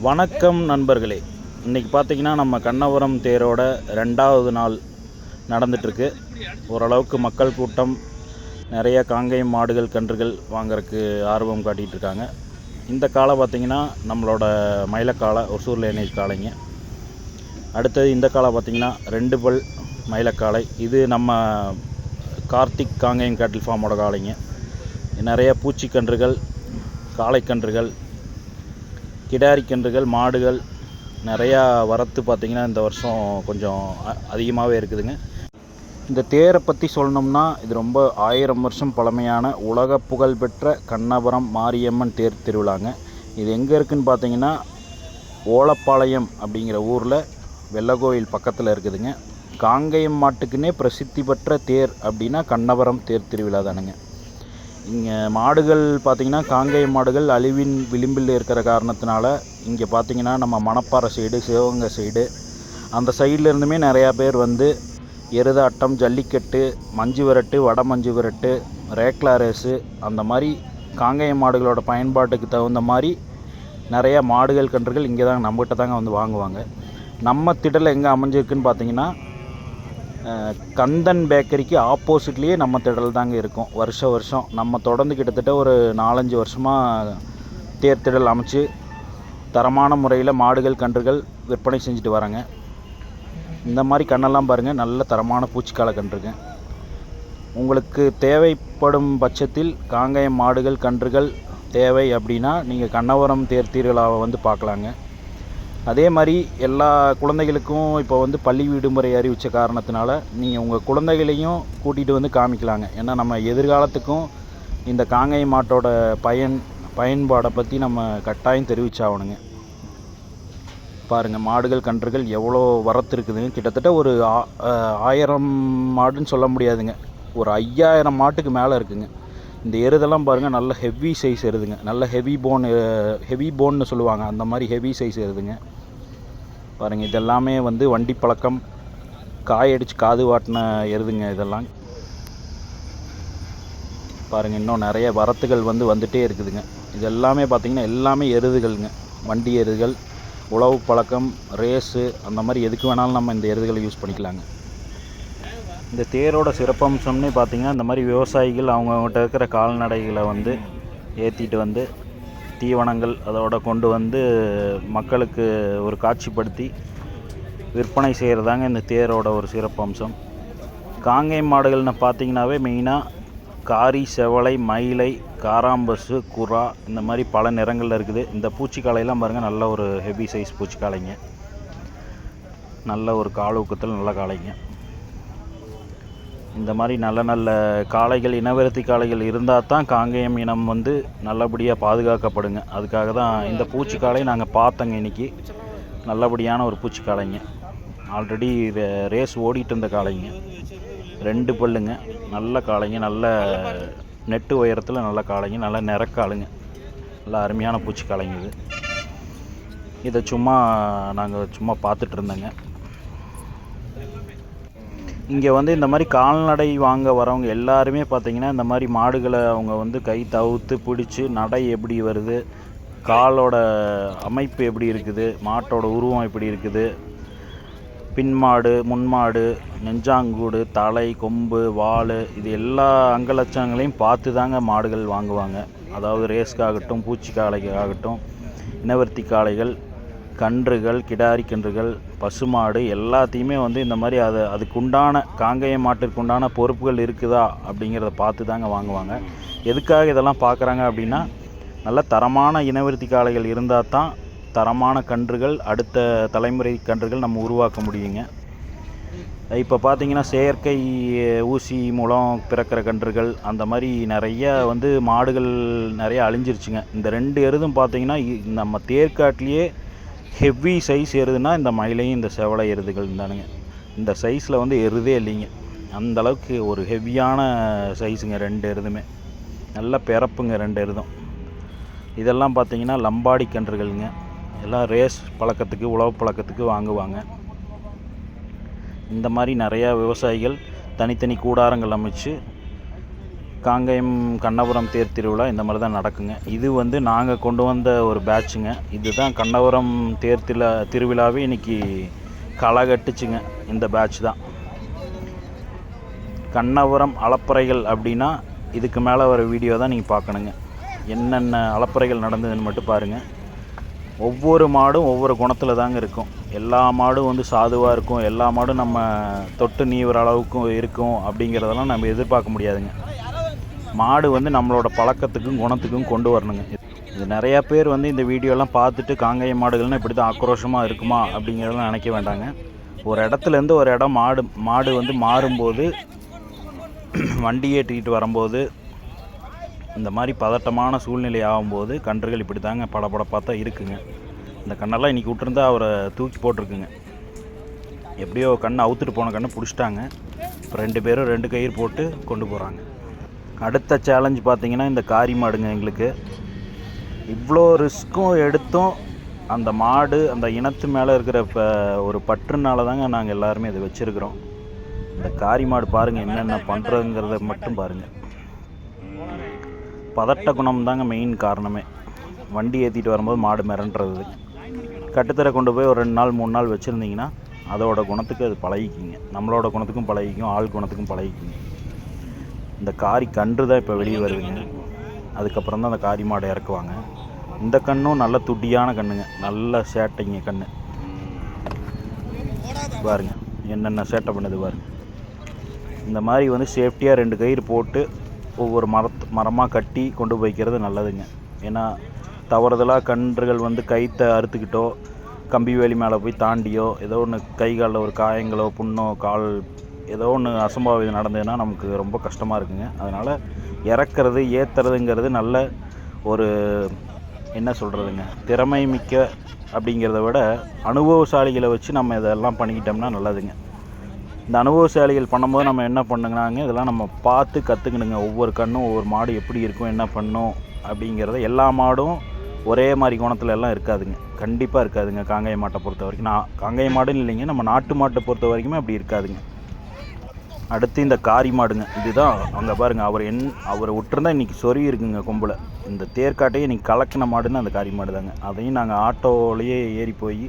வணக்கம் நண்பர்களே. இன்றைக்கி பார்த்திங்கன்னா நம்ம கண்ணபுரம் தேரோட 2வது நாள் நடந்துகிட்ருக்கு. ஓரளவுக்கு மக்கள் கூட்டம், நிறைய காங்கேயம் மாடுகள் கன்றுகள் வாங்கிறதுக்கு ஆர்வம் காட்டிகிட்டு இருக்காங்க. இந்த காளை பார்த்திங்கன்னா நம்மளோட மயிலக்காளை, ஒசூர் லேனேஜ் காளைங்க. அடுத்தது இந்த காளை பார்த்திங்கன்னா 2 பல் மயிலக்காளை. இது நம்ம கார்த்திக் காங்கேயம் கேட்டில் ஃபார்மோட காளைங்க. நிறைய பூச்சிக்கன்றுகள், காளைக்கன்றுகள், கிடாரி கன்றுகள், மாடுகள் நிறையா வரத்து பார்த்திங்கன்னா இந்த வருஷம் கொஞ்சம் அதிகமாகவே இருக்குதுங்க. இந்த தேரை பற்றி சொல்லணும்னா, இது ரொம்ப 1000 வருஷம் பழமையான உலக புகழ்பெற்ற கண்ணபுரம் மாரியம்மன் தேர் திருவிழாங்க. இது எங்கே இருக்குதுன்னு பார்த்திங்கன்னா ஓலப்பாளையம் அப்படிங்கிற ஊரில் வெள்ளகோயில் பக்கத்தில் இருக்குதுங்க. காங்கேயம் மாட்டுக்குன்னே பிரசித்தி பெற்ற தேர் அப்படின்னா கண்ணபுரம் தேர் திருவிழா தானுங்க. இங்கே மாடுகள் பார்த்திங்கன்னா காங்கேயம் மாடுகள் அழிவின் விளிம்பில் இருக்கிற காரணத்தினால இங்கே பார்த்திங்கன்னா நம்ம மணப்பாறை சைடு, சிவகங்கை சைடு, அந்த சைடில் இருந்துமே நிறையா பேர் வந்து எருதாட்டம், ஜல்லிக்கட்டு, மஞ்சு விரட்டு, வட மஞ்சு விரட்டு, ரேக்லா ரேஸு, அந்த மாதிரி காங்கேயம் மாடுகளோட பயன்பாட்டுக்கு தகுந்த மாதிரி நிறையா மாடுகள் கன்றுகள் இங்கே தாங்க நம்மகிட்ட தாங்க வந்து வாங்குவாங்க. நம்ம திடல் எங்கே அமைஞ்சிருக்குன்னு பார்த்திங்கன்னா கந்தன் பேக்கரிக்கு ஆப்போசிட்லேயே நம்ம திடல் தாங்க இருக்கும். வருஷம் நம்ம தொடர்ந்து கிட்டத்தட்ட ஒரு 4-5 வருஷமாக தேர் திடல் அமைச்சு தரமான முறையில் மாடுகள் கன்றுகள் விற்பனை செஞ்சுட்டு வராங்க. இந்த மாதிரி கண்ணெல்லாம் பாருங்கள், நல்ல தரமான பூச்சிக்கால கன்றுங்க. உங்களுக்கு தேவைப்படும் பட்சத்தில் காங்கேயம் மாடுகள் கன்றுகள் தேவை அப்படின்னா நீங்கள் கண்ணபுரம் தேர் திருவிழாவை வந்து பார்க்கலாங்க. அதே மாதிரி எல்லா குழந்தைகளுக்கும் இப்போ வந்து பள்ளி விடுமுறை அறிவித்த காரணத்தினால நீங்கள் உங்கள் குழந்தைகளையும் கூட்டிகிட்டு வந்து காமிக்கலாங்க. ஏன்னா நம்ம எதிர்காலத்துக்கும் இந்த காங்கேயம் மாட்டோட பயன்பாடை பற்றி நம்ம கட்டாயம் தெரிவிச்சாகணுங்க. பாருங்கள், மாடுகள் கன்றுகள் எவ்வளோ வரத்து இருக்குதுங்க. கிட்டத்தட்ட ஒரு 1000 மாடுன்னு சொல்ல முடியாதுங்க, ஒரு 5000 மாட்டுக்கு மேலே இருக்குதுங்க. இந்த எருதெல்லாம் பாருங்கள், நல்ல ஹெவி சைஸ் எருதுங்க. நல்ல ஹெவி போன்னு சொல்லுவாங்க, அந்த மாதிரி ஹெவி சைஸ் எருதுங்க. பாருங்கள், இதெல்லாமே வந்து வண்டி பழக்கம், காயடிச்சு காது வாட்டின எருதுங்க இதெல்லாம். பாருங்கள், இன்னும் நிறைய வரத்துகள் வந்துகிட்டே இருக்குதுங்க. இது எல்லாமே பார்த்திங்கன்னா எல்லாமே எருதுகள்ங்க, வண்டி எருதுகள். உழவு பழக்கம், ரேஸு, அந்த மாதிரி எதுக்கு வேணாலும் நம்ம இந்த எருதுகளை யூஸ் பண்ணிக்கலாங்க. இந்த தேரோட சிறப்பம்சம்னே பார்த்திங்கன்னா இந்த மாதிரி விவசாயிகள் அவங்ககிட்ட இருக்கிற கால்நடைகளை வந்து ஏற்றிட்டு வந்து தீவனங்கள் அதோட கொண்டு வந்து மக்களுக்கு ஒரு காட்சிப்படுத்தி விற்பனை செய்கிறதாங்க இந்த தேரோட ஒரு சிறப்பம்சம். காங்கேயம் மாடுகள்னு பார்த்திங்கனாவே மெயினாக காரி, செவலை, மயிலை, காராம்பசு, குரா, இந்த மாதிரி பல நிறங்களில் இருக்குது. இந்த பூச்சிக்காலையெல்லாம் பாருங்கள், நல்ல ஒரு ஹெவி சைஸ் பூச்சிக்காலைங்க. நல்ல ஒரு காலூக்கத்தில் நல்ல காளைங்க. இந்த மாதிரி நல்ல காளைகள், இனவெருத்தி காளைகள் இருந்தால் தான் காங்கேயம் இனம் வந்து நல்லபடியாக பாதுகாக்கப்படுங்க. அதுக்காக தான் இந்த பூச்சிக்காலை நாங்கள் பார்த்தோங்க இன்றைக்கி. நல்லபடியான ஒரு பூச்சிக்காலைங்க. ஆல்ரெடி ரேஸ் ஓடிட்டு இருந்த காளைங்க, 2 பல்லுங்க, நல்ல காளைங்க, நல்ல நெட்டு உயரத்தில் நல்ல காளைங்க, நல்ல நிறக்காளுங்க, நல்ல அருமையான பூச்சிக்காலைங்க. இதை நாங்கள் பார்த்துட்டு இருந்தோங்க. இங்கே வந்து இந்த மாதிரி கால்நடை வாங்க வரவங்க எல்லாருமே பார்த்திங்கன்னா இந்த மாதிரி மாடுகளை அவங்க வந்து கை தவுத்து பிடிச்சி நடை எப்படி வருது, காலோட அமைப்பு எப்படி இருக்குது, மாட்டோட உருவம் எப்படி இருக்குது, பின்மாடு, முன்மாடு, நெஞ்சாங்கூடு, தலை, கொம்பு, வால், இது எல்லா அங்கலட்சங்களையும் பார்த்து தாங்க மாடுகள் வாங்குவாங்க. அதாவது ரேஸ்க்காகட்டும், பூச்சிக்காலைக்காகட்டும், இனவர்த்தி காளைகள், கன்றுகள், கிடாரி கன்றுகள், பசுமாடு எல்லாத்தையுமே வந்து இந்த மாதிரி அதுக்குண்டான காங்கேயம் மாட்டிற்குண்டான பொறுப்புகள் இருக்குதா அப்படிங்கிறத பார்த்து தாங்க வாங்குவாங்க. எதுக்காக இதெல்லாம் பார்க்குறாங்க அப்படின்னா, நல்ல தரமான இனவர்த்தி காளைகள் இருந்தால் தான் தரமான கன்றுகள், அடுத்த தலைமுறை கன்றுகள் நம்ம உருவாக்க முடியுங்க. இப்போ பார்த்திங்கன்னா செயற்கை ஊசி மூலம் பிறக்கிற கன்றுகள், அந்த மாதிரி நிறைய மாடுகள் நிறைய அழிஞ்சிருச்சுங்க. இந்த 2 எருதும் பார்த்திங்கன்னா நம்ம தேர்காட்டிலேயே ஹெவி சைஸ் எருதுன்னா இந்த மயிலையும் இந்த செவலை எருதுகள் தானுங்க. இந்த சைஸில் எருதே இல்லைங்க, அந்தளவுக்கு ஒரு ஹெவியான சைஸுங்க 2 எருதுமே. நல்ல பிறப்புங்க 2 எருதும். இதெல்லாம் பார்த்திங்கன்னா லம்பாடி கன்றுகள்ங்க. எல்லாம் ரேஸ் பழக்கத்துக்கு, உழவு பழக்கத்துக்கு வாங்குவாங்க. இந்த மாதிரி நிறையா விவசாயிகள் தனித்தனி கூடாரங்கள் அமைச்சு காங்கேயம் கண்ணபுரம் தேர் திருவிழா இந்த மாதிரி தான் நடக்குங்க. இது வந்து நாங்கள் கொண்டு வந்த ஒரு பேட்சுங்க. இதுதான் கண்ணபுரம் தேர் திருவிழாவே இன்றைக்கி களை கட்டுச்சுங்க. இந்த பேட்ச் தான் கண்ணபுரம் அலப்பறைகள் அப்படின்னா இதுக்கு மேலே வர வீடியோ தான் நீங்கள் பார்க்கணுங்க. என்னென்ன அலப்பறைகள் நடந்ததுன்னு மட்டும் பாருங்கள். ஒவ்வொரு மாடும் ஒவ்வொரு குணத்தில் தாங்க இருக்கும். எல்லா மாடும் வந்து சாதுவாக இருக்கும், எல்லா மாடும் நம்ம தொட்டு நீவுற அளவுக்கும் இருக்கும் அப்படிங்கிறதெல்லாம் நம்ம எதிர்பார்க்க முடியாதுங்க. மாடு வந்து நம்மளோட பழக்கத்துக்கும் குணத்துக்கும் கொண்டு வரணுங்க. இது நிறையா பேர் வந்து இந்த வீடியோலாம் பார்த்துட்டு காங்கேய மாடுகள்னால் இப்படி தான் ஆக்ரோஷமாக இருக்குமா அப்படிங்கிறதெல்லாம் நினைக்க வேண்டாங்க. ஒரு இடத்துலேருந்து ஒரு இடம் மாடு வந்து மாறும்போது வண்டி ஏற்றிக்கிட்டு வரும்போது இந்த மாதிரி பதட்டமான சூழ்நிலை ஆகும்போது கன்றுகள் இப்படி தாங்க படபடப்பாக தான் இருக்குங்க. இந்த கண்ணெல்லாம் இன்றைக்கி விட்டுருந்தா அவரை தூக்கி போட்டிருக்குங்க. எப்படியோ கண்ணை அவுத்துட்டு போன கண்ணை பிடிச்சிட்டாங்க. இப்போ 2 பேரும் 2 கயிறு போட்டு கொண்டு போகிறாங்க. அடுத்த சேலஞ்சு பார்த்திங்கன்னா இந்த காரி மாடுங்க. எங்களுக்கு இவ்வளோ ரிஸ்க்கும் எடுத்தும் அந்த மாடு அந்த இனத்து மேலே இருக்கிற ஒரு பற்றுனால தாங்க நாங்கள் எல்லாருமே இதை வச்சுருக்கிறோம். இந்த காரி மாடு பாருங்கள் என்னென்ன பண்ணுறதுங்கிறத மட்டும் பாருங்கள். பதட்ட குணம் தாங்க மெயின் காரணமே. வண்டி ஏற்றிட்டு வரும்போது மாடு மிரண்டுறது. கட்டுத்தரை கொண்டு போய் ஒரு 2 நாள் 3 நாள் வச்சுருந்திங்கன்னா அதோட குணத்துக்கு அது பழகிக்குங்க. நம்மளோட குணத்துக்கும் பழகிக்கும், ஆள் குணத்துக்கும் பழகிக்குங்க. இந்த காரி கன்று தான் இப்போ வெளியே வருதுங்க. அதுக்கப்புறம் தான் அந்த காரி மாடை இறக்குவாங்க. இந்த கண்ணும் நல்ல துட்டியான கண்ணுங்க, நல்ல சேட்டைங்க கண்ணு பாருங்க என்னென்ன சேட்டை பண்ணுது பாருங்க. இந்த மாதிரி வந்து சேஃப்டியாக 2 கயிறு போட்டு ஒவ்வொரு மரமாக கட்டி கொண்டு போய்க்கிறது நல்லதுங்க. ஏன்னா தவறுதலாக கன்றுகள் வந்து கயிற்றை அறுத்துக்கிட்டோ கம்பி வேலி மேலே போய் தாண்டியோ ஏதோ ஒன்று கை காலில் ஒரு காயங்களோ புண்ணோ கால் ஏதோ ஒன்று அசம்பாவிதம் நடந்ததுன்னா நமக்கு ரொம்ப கஷ்டமாக இருக்குங்க. அதனால் இறக்குறது ஏற்றுறதுங்கிறது நல்ல ஒரு என்ன சொல்கிறதுங்க, திறமை மிக்க அப்படிங்கிறத விட அனுபவசாலிகளை வச்சு நம்ம இதெல்லாம் பண்ணிக்கிட்டோம்னா நல்லதுங்க. இந்த அனுபவசாலிகள் பண்ணும்போது நம்ம என்ன பண்ணுங்கனாங்க, இதெல்லாம் நம்ம பார்த்து கற்றுக்கணுங்க. ஒவ்வொரு கண்ணும் ஒவ்வொரு மாடு எப்படி இருக்கும், என்ன பண்ணும் அப்படிங்கிறத. எல்லா மாடும் ஒரே மாதிரி குணத்தில் எல்லாம் இருக்காதுங்க, கண்டிப்பாக இருக்காதுங்க. காங்கேய மாட்டை பொறுத்த வரைக்கும், காங்கேய மாடுன்னு இல்லைங்க, நம்ம நாட்டு மாட்டை பொறுத்த வரைக்குமே அப்படி இருக்காதுங்க. அடுத்து இந்த காரி மாடுங்க. இதுதான் அங்கே பாருங்கள், அவர் விட்டுருந்தா இன்றைக்கி சொறி இருக்குங்க கொம்பில். இந்த தேர்காட்டையே இன்றைக்கி கலக்கின மாடுன்னு அந்த காரி மாடு தாங்க. அதையும் நாங்கள் ஆட்டோவிலேயே ஏறி போய்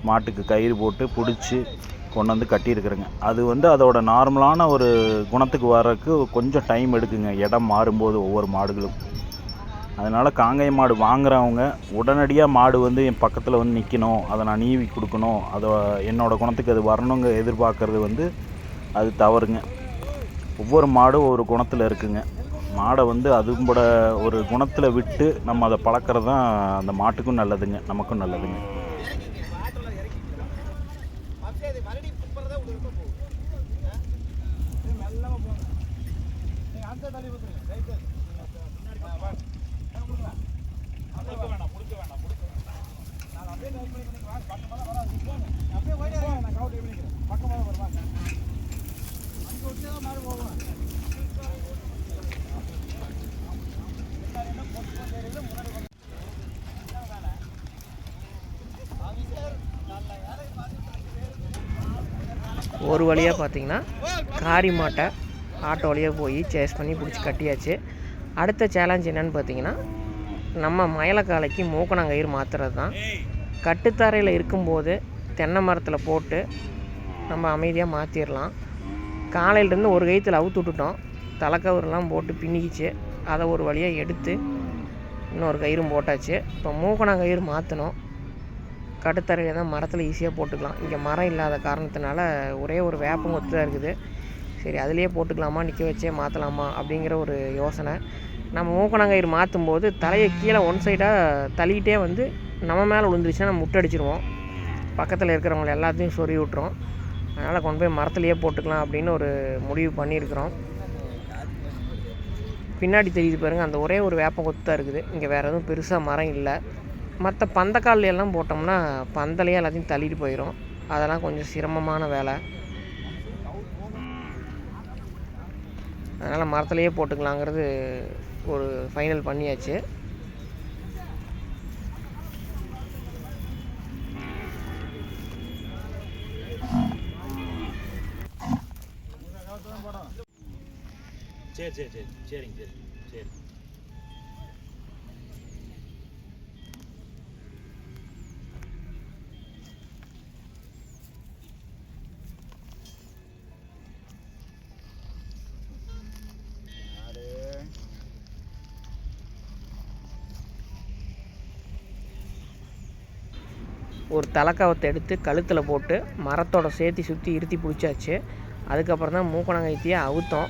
மாட்டுக்கு கயிறு போட்டு பிடிச்சி கொண்டு வந்து கட்டியிருக்கிறேங்க. அது வந்து அதோட நார்மலான ஒரு குணத்துக்கு வர்றதுக்கு கொஞ்சம் டைம் எடுக்குங்க, இடம் மாறும்போது ஒவ்வொரு மாடுகளும். அதனால் காங்கேய மாடு வாங்குறவங்க உடனடியாக மாடு வந்து என் பக்கத்தில் வந்து நிற்கணும், அதை நான் நீவி கொடுக்கணும், அதை என்னோடய குணத்துக்கு அது வரணுங்க எதிர்பார்க்குறது வந்து அது தவறுங்க. ஒவ்வொரு மாடும் ஒவ்வொரு குணத்தில் இருக்குங்க. மாடை வந்து அதுபோட ஒரு குணத்தில் விட்டு நம்ம அதை பழக்கிறது தான் அந்த மாட்டுக்கும் நல்லதுங்க, நமக்கும் நல்லதுங்க. ஒரு வழியாக பார்த்தீங்கன்னா காரி மாட்டை ஆட்டோ வழியாக போய் சேஸ் பண்ணி பிடிச்சி கட்டியாச்சு. அடுத்த சேலஞ்ச் என்னென்னு பார்த்தீங்கன்னா, நம்ம மயிலக்காலைக்கு மூக்கணாங்கயிறு மாற்றுறது தான். கட்டுத்தரையில் இருக்கும்போது தென்னை மரத்தில் போட்டு நம்ம அமைதியாக மாற்றிடலாம். காலையிலேருந்து ஒரு கயிற்றுல அவுத்து விட்டுட்டோம், தலைக்கவரெலாம் போட்டு பின்னிக்கிச்சு. அதை ஒரு வழியாக எடுத்து இன்னொரு கயிறும் போட்டாச்சு. இப்போ மூக்கணாங்கயிறு மாற்றணும். கட்டுத்தரையில் தான் மரத்தில் ஈஸியாக போட்டுக்கலாம். இங்கே மரம் இல்லாத காரணத்தினால ஒரே ஒரு வேப்பங்கொத்து தான் இருக்குது. சரி அதுலேயே போட்டுக்கலாமா, நிற்க வச்சே மாற்றலாமா அப்படிங்கிற ஒரு யோசனை. நம்ம மூக்கணாங்கயிறு மாற்றும் போது தலையை கீழே ஒன் சைடாக தள்ளிக்கிட்டே வந்து நம்ம மேலே விழுந்துருச்சுன்னா நம்ம முட்டடிச்சிருவோம், பக்கத்தில் இருக்கிறவங்கள எல்லாத்தையும் சொறி விட்டுரும். அதனால் கொண்டு போய் மரத்துலேயே போட்டுக்கலாம் அப்படின்னு ஒரு முடிவு பண்ணியிருக்கிறோம். பின்னாடி தெரியுது பாருங்கள், அந்த ஒரே ஒரு வேப்பங்கொத்து தான் இருக்குது. இங்கே வேறு எதுவும் பெருசாக மரம் இல்லை. மற்ற பந்தக்கால் எல்லாம் போட்டோம்னா பந்தலையே எல்லாத்தையும் தள்ளிட்டு போயிடும். அதெல்லாம் கொஞ்சம் சிரமமான வேலை. அதனால் மரத்துலேயே போட்டுக்கலாங்கிறது ஒரு ஃபைனல் பண்ணியாச்சு. சரி சரி சரி சரிங்க சரி சரி. ஒரு தலைக்காவத்தை எடுத்து கழுத்தில் போட்டு மரத்தோட சேர்த்து சுற்றி இருத்தி பிடிச்சாச்சு. அதுக்கப்புறம் தான் மூக்கணாங்கயித்தையே அவுத்தோம்.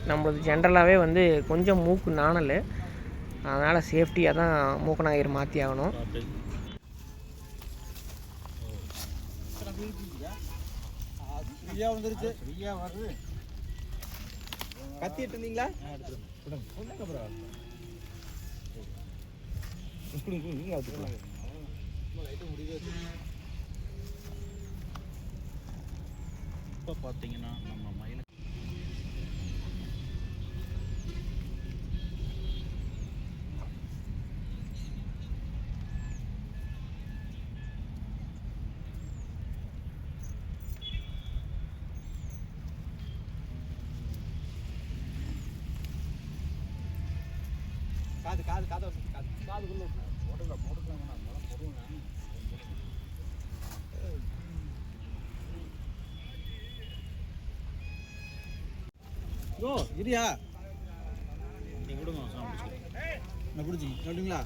நம்மளது ஜென்ரலாகவே வந்து கொஞ்சம் மூக்கு நாணல், அதனால் சேஃப்டியாக தான் மூக்கணாங்கயிறு மாற்றி ஆகணும். கத்திட்டு இருந்தீங்களா? இப்போ பார்த்தீங்கன்னா நம்ம மயில காது காது காது காது காதுக்குள்ள போட்டுக்கலாம் போட்டுக்கலாம் போடுவேன். ஓ இரியா நீங்கள் விடுங்க நான் பிடிச்சி சொல்லுங்களா?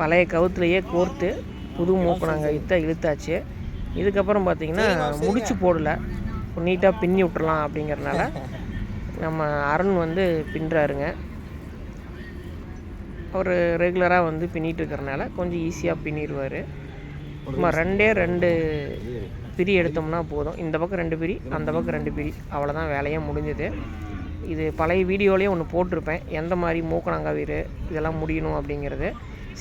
பழைய கவுத்துலையே கோர்த்து புது மூக்கணாங்கயித்தை இழுத்தாச்சு. இதுக்கப்புறம் பார்த்திங்கன்னா முடிச்சு போடலை, நீட்டாக பின்னி விட்டுறலாம் அப்படிங்கிறனால நம்ம அருண் வந்து பின்னுறாருங்க. அவர் ரெகுலராக வந்து பின்னிட்டு இருக்கிறனால கொஞ்சம் ஈஸியாக பின்னிடுவார். சும்மா ரெண்டு பிரி எடுத்தோம்னா போதும். இந்த பக்கம் 2 பிரி, அந்த பக்கம் 2 பிரி, அவ்வளோதான் வேலையாக முடிஞ்சது. இது பழைய வீடியோலேயே ஒன்று போட்டிருப்பேன், எந்த மாதிரி மூக்கணாங்கயிறு இதெல்லாம் முடியணும் அப்படிங்கிறது.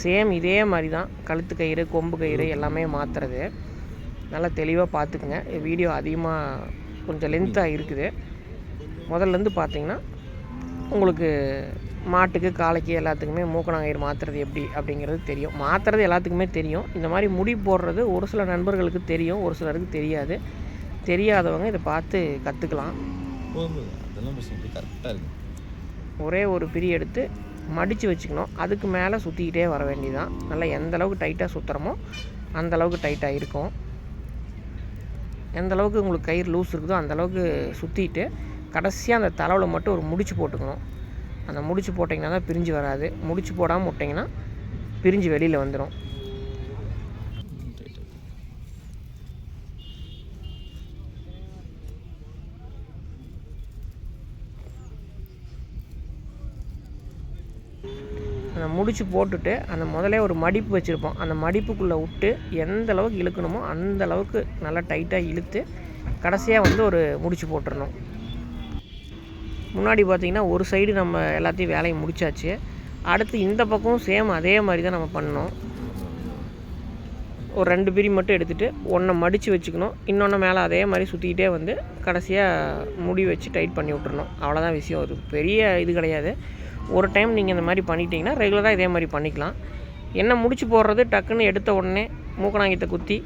சேம் இதே மாதிரி தான் கழுத்து கயிறு, கொம்பு கயிறு எல்லாமே மாற்றுறது. நல்லா தெளிவாக பார்த்துக்குங்க. வீடியோ அதிகமாக கொஞ்சம் லென்த்தாக இருக்குது. முதல்லேருந்து பார்த்தீங்கன்னா உங்களுக்கு மாட்டுக்கு காளைக்கு எல்லாத்துக்குமே மூக்கணாங்கயிறு மாற்றுறது எப்படி அப்படிங்கிறது தெரியும். மாற்றுறது எல்லாத்துக்குமே தெரியும். இந்த மாதிரி முடி போடுறது ஒரு சில நண்பர்களுக்கு தெரியும், ஒரு சிலருக்கு தெரியாது. தெரியாதவங்க இதை பார்த்து கற்றுக்கலாம். கரெக்டாக இருக்கு. ஒரே ஒரு பிரி எடுத்து மடித்து வச்சுக்கணும். அதுக்கு மேலே சுற்றிக்கிட்டே வர வேண்டியதான். நல்லா எந்த அளவுக்கு டைட்டாக சுற்றுறமோ அந்தளவுக்கு டைட்டாக இருக்கும். எந்த அளவுக்கு உங்களுக்கு கயிறு லூஸ் இருக்குதோ அந்தளவுக்கு சுற்றிட்டு கடைசியாக அந்த தலைவில் மட்டும் ஒரு முடிச்சு போட்டுக்கணும். அந்த முடிச்சு போட்டிங்கன்னா தான் பிரிஞ்சு வராது. முடிச்சு போடாமல் விட்டிங்கன்னா பிரிஞ்சு வெளியில் வந்துடும். அந்த முடிச்சு போட்டுட்டு அந்த முதலே ஒரு மடிப்பு வச்சுருப்போம், அந்த மடிப்புக்குள்ளே விட்டு எந்த அளவுக்கு இழுக்கணுமோ அந்த அளவுக்கு நல்லா டைட்டாக இழுத்து கடைசியாக வந்து ஒரு முடிச்சு போட்டுடணும். முன்னாடி பார்த்திங்கன்னா ஒரு சைடு நம்ம எல்லாத்தையும் வேலையை முடித்தாச்சு. அடுத்து இந்த பக்கம் சேம் அதே மாதிரி தான் நம்ம பண்ணணும். ஒரு 2 பிரி மட்டும் எடுத்துகிட்டு ஒன்றை மடித்து வச்சுக்கணும், இன்னொன்று மேலே அதே மாதிரி சுற்றிக்கிட்டே வந்து கடைசியாக முடி வச்சு டைட் பண்ணி விட்டுறணும். அவ்வளோதான் விஷயம். அது பெரிய இது கிடையாது. ஒரு டைம் நீங்கள் இந்த மாதிரி பண்ணிட்டீங்கன்னா ரெகுலராக இதே மாதிரி பண்ணிக்கலாம். என்ன முடிச்சு போடுறது, டக்குன்னு எடுத்த உடனே மூக்கணாங்கத்தை குத்தி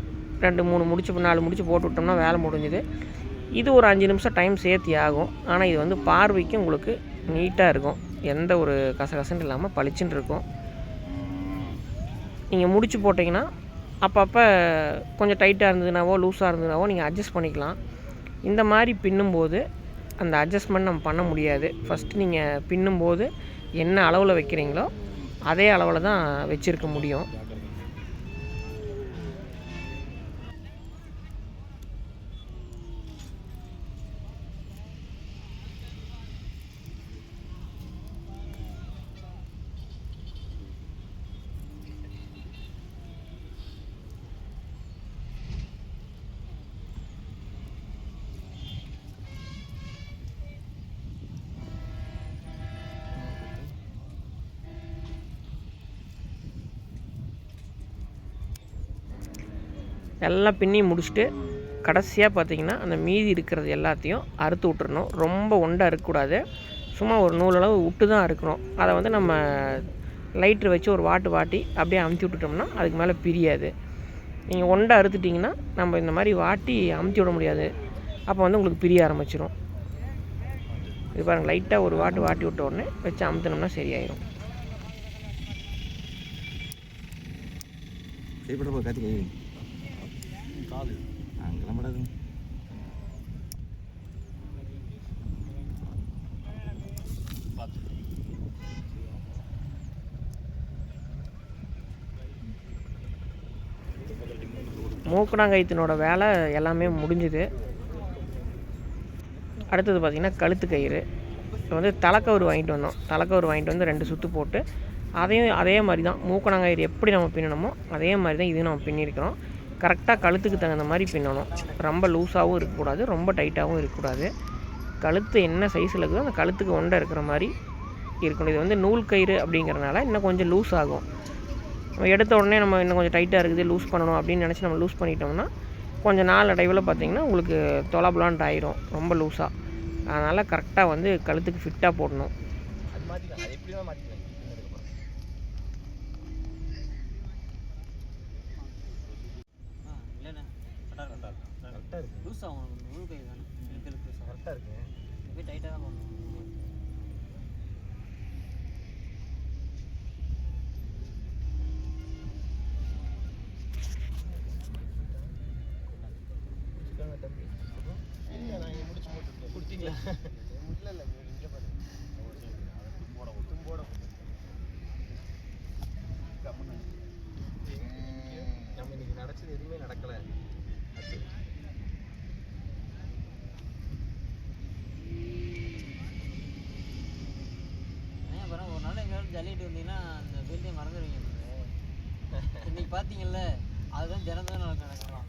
2-3 முடிச்சு 4 முடிச்சு போட்டு விட்டோம்னா வேலை முடிஞ்சுது. இது ஒரு 5 நிமிஷம் டைம் சேர்த்தி ஆகும். ஆனால் இது வந்து பார்வைக்கு உங்களுக்கு நீட்டாக இருக்கும், எந்த ஒரு கசகசன்னு இல்லாமல் பளிச்சுன்னு இருக்கும். நீங்கள் முடிச்சு போட்டிங்கன்னா அப்பப்போ கொஞ்சம் டைட்டாக இருந்ததுனாவோ லூஸாக இருந்ததுனாவோ நீங்கள் அட்ஜஸ்ட் பண்ணிக்கலாம். இந்த மாதிரி பின்னும்போது அந்த அட்ஜஸ்ட்மெண்ட் நம்ம பண்ண முடியாது. ஃபஸ்ட்டு நீங்கள் பின்னும்போது என்ன அளவில் வைக்கிறீங்களோ அதே அளவில் தான் வச்சுருக்க முடியும். எல்லாம் பின்னி முடிச்சுட்டு கடைசியாக பார்த்திங்கன்னா அந்த மீதி இருக்கிறது எல்லாத்தையும் அறுத்து விட்டுறணும். ரொம்ப ஒண்டை அறுக்கக்கூடாது, சும்மா ஒரு நூலளவு விட்டு தான் அறுக்கணும். அதை வந்து நம்ம லைட்ரு வச்சு ஒரு வாட்டி அப்படியே அமுத்தி விட்டுட்டோம்னா அதுக்கு மேலே பிரியாது. நீங்கள் ஒண்டை அறுத்துட்டிங்கன்னா நம்ம இந்த மாதிரி வாட்டி அமுத்தி விட முடியாது, அப்போ வந்து உங்களுக்கு பிரிய ஆரம்பிச்சிடும். இது பாருங்கள், லைட்டாக ஒரு வாட்டி விட்ட உடனே வச்சு அமுத்தினோம்னா சரியாயிடும். மூக்கணாங்கயிற்றினோட வேலை எல்லாமே முடிஞ்சுது. அடுத்தது பார்த்திங்கன்னா கழுத்து கயிறு. இப்போ வந்து தலைக்கவுறு வாங்கிட்டு வந்தோம். தலைக்கவுறு வாங்கிட்டு வந்து 2 சுற்று போட்டு அதே மாதிரி தான் மூக்கணாங்கயிறு எப்படி நம்ம பின்னணுமோ அதே மாதிரி தான் இதையும் நம்ம பின்னிருக்கிறோம். கரெக்டாக கழுத்துக்கு தகுந்த மாதிரி பின்னணும். ரொம்ப லூஸாகவும் இருக்கக்கூடாது, ரொம்ப டைட்டாகவும் இருக்கக்கூடாது. கழுத்து என்ன சைஸில் இருக்குதோ அந்த கழுத்துக்கு ஒண்டை இருக்கிற மாதிரி இருக்கணும். இது வந்து நூல் கயிறு அப்படிங்கிறனால இன்னும் கொஞ்சம் லூஸ் ஆகும். நம்ம எடுத்த உடனே நம்ம இன்னும் கொஞ்சம் டைட்டாக இருக்குது, லூஸ் பண்ணணும் அப்படின்னு நினச்சி நம்ம லூஸ் பண்ணிட்டோம்னா கொஞ்சம் நாள் அடைவில் பார்த்திங்கன்னா உங்களுக்கு தொலாபலான்ட்டு ஆயிரும் ரொம்ப லூஸாக. அதனால் கரெக்டாக வந்து கழுத்துக்கு ஃபிட்டாக போடணும். அது மாற்றிக்கலாம், அது எப்படி தான் மாற்றிக்கலாம். இல்லைண்ணே கரெக்டாக இருக்கு. லூஸ் ஆகும், நூல் கை தானே கரெக்டாக இருக்கு. போய் டைட்டாக தான் பண்ணணும். தம்பி இல்லை, நான் இங்கே முடிச்சு போட்டு கொடுத்தீங்களா? இல்லை இங்கே பாருங்க, தும்போட நம்ம இன்னைக்கு நடச்சது எதுவுமே நடக்கலை. அப்புறம் ஒரு நாள் எங்கேயாவது ஜல்லிட்டு வந்தீங்கன்னா அந்த ஃபீல்டே மறந்துடுவீங்க. இன்னைக்கு பார்த்தீங்கல்ல, அதுதான் தினந்தோறும் நடக்கலாம்.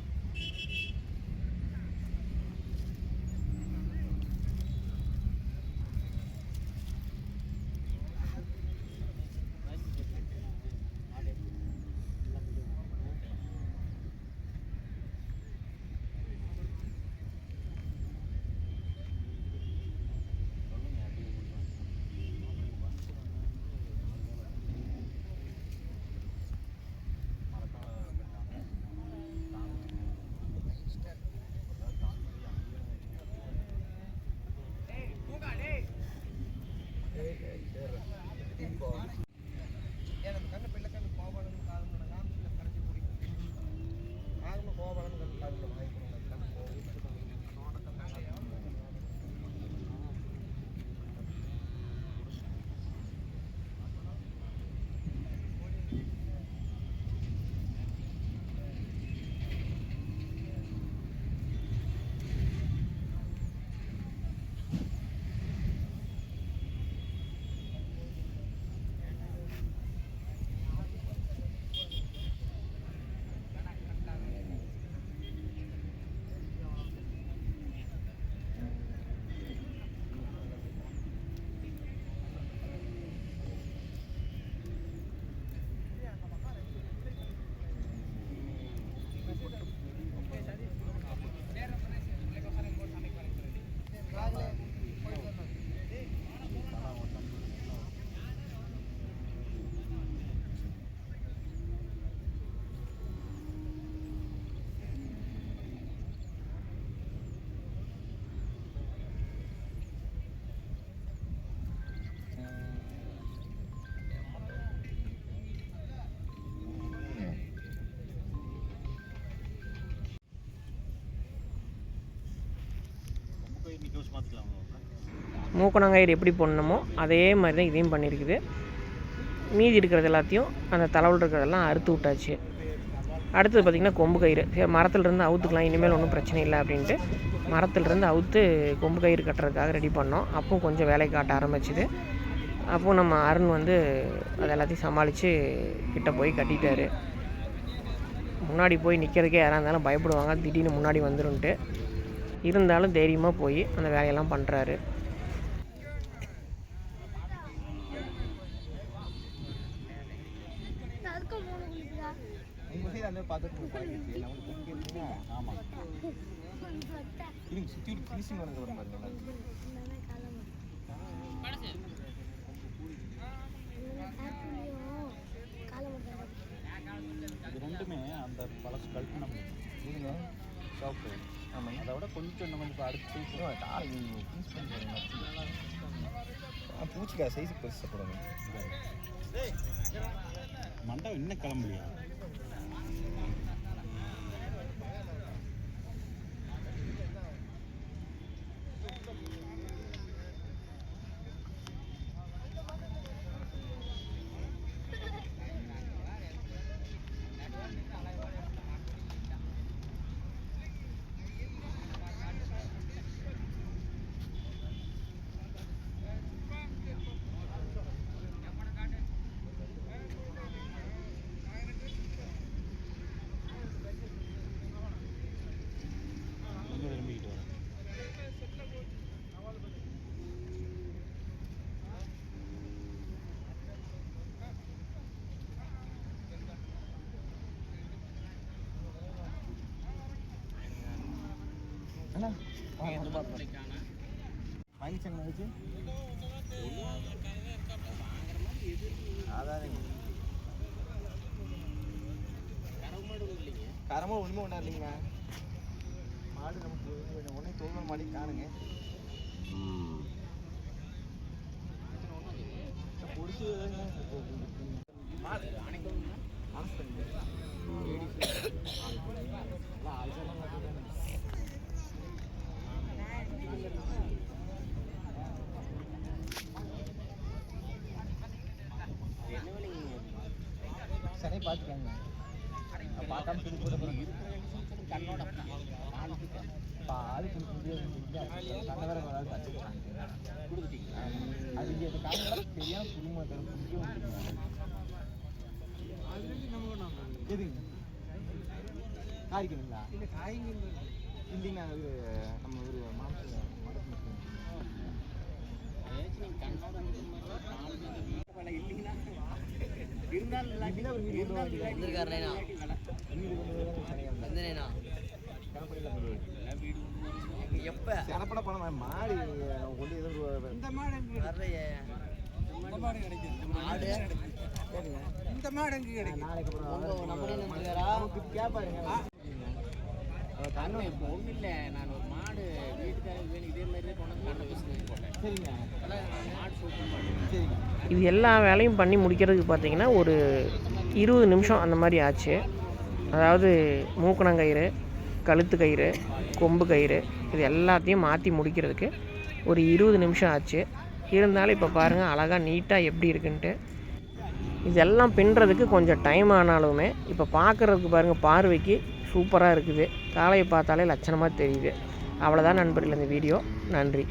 மூக்கணாங்கயிறு எப்படி போடணுமோ அதே மாதிரி தான் இதையும் பண்ணியிருக்குது. மீதி இருக்கிறது எல்லாத்தையும் அந்த தலைவில் இருக்கிறதெல்லாம் அறுத்து விட்டாச்சு. அடுத்தது பார்த்திங்கன்னா கொம்பு கயிறு. சரி, மரத்துலேருந்து அவுத்துக்கலாம், இனிமேல் ஒன்றும் பிரச்சனை இல்லை அப்படின்ட்டு மரத்துலேருந்து அவுத்து கொம்பு கயிறு கட்டுறதுக்காக ரெடி பண்ணோம். அப்பவும் கொஞ்சம் வேலை காட்ட ஆரம்பிச்சுது. அப்போது நம்ம அருண் வந்து அது எல்லாத்தையும் சமாளித்து கிட்ட போய் கட்டிட்டார். முன்னாடி போய் நிற்கிறதுக்கே யாராக இருந்தாலும் பயப்படுவாங்க, திடீர்னு முன்னாடி வந்துருன்ட்டு. இருந்தாலும் தைரியமாக போய் அந்த வேலையெல்லாம் பண்ணுறாரு. ரெண்டுமே அந்த பழசு கழட்டினோம். சோப்பு ஆமாம் அதை விட கொஞ்சம் நம்ம இப்போ அடுத்து காலை பீஸ் பண்ணி பூச்சிக்காய் சைஸுக்கு பெருசாக போடுங்க மண்டபம் இன்னும் கிளம்பலையா? வாங்கிச்சு அதான் கரமாக ஒன்றுமே ஒன்றா இல்லைங்க மாடு நமக்கு ஒன்றே தோல்வல் மாடி காணுங்க பிடிச்சி மாடு அனைக்கும் அரசு சரி பார்த்துக்கோங்க பார்க்காம சொல்லி போட்டு கண்ணோட பால் கண்ணை வேற வராது கொடுத்துட்டீங்க அது இங்கே காரணம் சரியான குடும்பம் தரும் எதுங்க காய்க்கணுங்களா இல்லை காய்ங்க இல்லைங்க அது நம்ம ஒரு மாம்சம் எப்ப பணம் மாடு கொண்டு இந்த மாடு இந்த மாடு எங்க கிடைக்கும் நாளைக்கு கேட்பாருங்க ஒன்றும் இல்லை நான் ஒரு மாடு வீட்டுக்காக வேணும் இதே மாதிரி கொண்டு வந்து கண்ணை பிஸ்னஸ் போட்டேன் சரிங்க மாடு சூப்பர் சரிங்க. இது எல்லா வேலையும் பண்ணி முடிக்கிறதுக்கு பார்த்தீங்கன்னா ஒரு 20 நிமிஷம் அந்த மாதிரி ஆச்சு. அதாவது மூக்கணங்கயிறு, கழுத்து கயிறு, கொம்பு கயிறு இது எல்லாத்தையும் மாற்றி முடிக்கிறதுக்கு ஒரு 20 நிமிஷம் ஆச்சு. இருந்தாலும் இப்போ பாருங்கள் அழகாக நீட்டாக எப்படி இருக்குன்ட்டு. இதெல்லாம் பின்னுறதுக்கு கொஞ்சம் டைம் ஆனாலுமே இப்போ பார்க்குறதுக்கு பாருங்கள் பார்வைக்கு சூப்பராக இருக்குது. காளையை பார்த்தாலே லட்சணமாக தெரியுது. அவ்வளோதான் நண்பர்கள் இந்த வீடியோ. நன்றி.